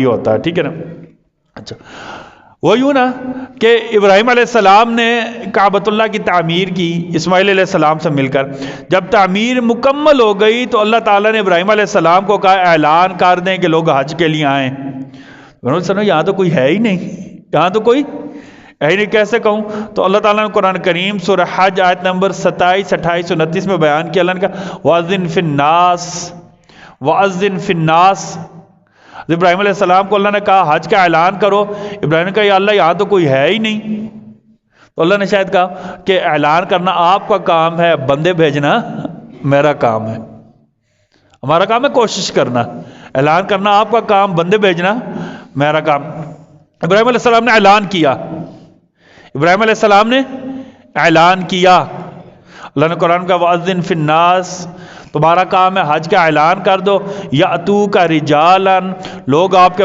ہوتا ہے، ٹھیک ہے نا۔ اچھا، وہ یوں نا کہ ابراہیم علیہ السلام نے کعبۃ اللہ کی تعمیر کی اسماعیل علیہ السلام سے مل کر، جب تعمیر مکمل ہو گئی تو اللہ تعالیٰ نے ابراہیم علیہ السلام کو کہا اعلان کر دیں کہ لوگ حج کے لیے آئیں۔ سنو، یہاں تو کوئی ہے ہی نہیں، یہاں تو کوئی ہے ہی نہیں، کیسے کہوں؟ تو اللہ تعالیٰ نے قرآن کریم سورہ حج آیت نمبر 27، 28 اور 29 میں بیان کیا، اللہ نے کہا وَأَذِّن فِي النَّاسِ وَأَذِّن فِي النَّاسِ۔ ابراہیم علیہ السلام کو اللہ نے کہا حج کا اعلان کرو، ابراہیم نے کہا یا اللہ یہاں تو کوئی ہے ہی نہیں۔ تو اللہ نے شاید کہا کہ اعلان کرنا آپ کا کام ہے، بندے بھیجنا میرا کام ہے۔ ہمارا کام ہے کوشش کرنا، اعلان کرنا آپ کا کام، بندے بھیجنا میرا کام۔ ابراہیم علیہ السلام نے اعلان کیا، ابراہیم علیہ السلام نے اعلان کیا۔ اللہ نے قرآن کا وَأَذِّن فِي النَّاسِ، تمہارا کام ہے حج کا اعلان کر دو، یَأْتُوکَ رِجَالًا، لوگ آپ کے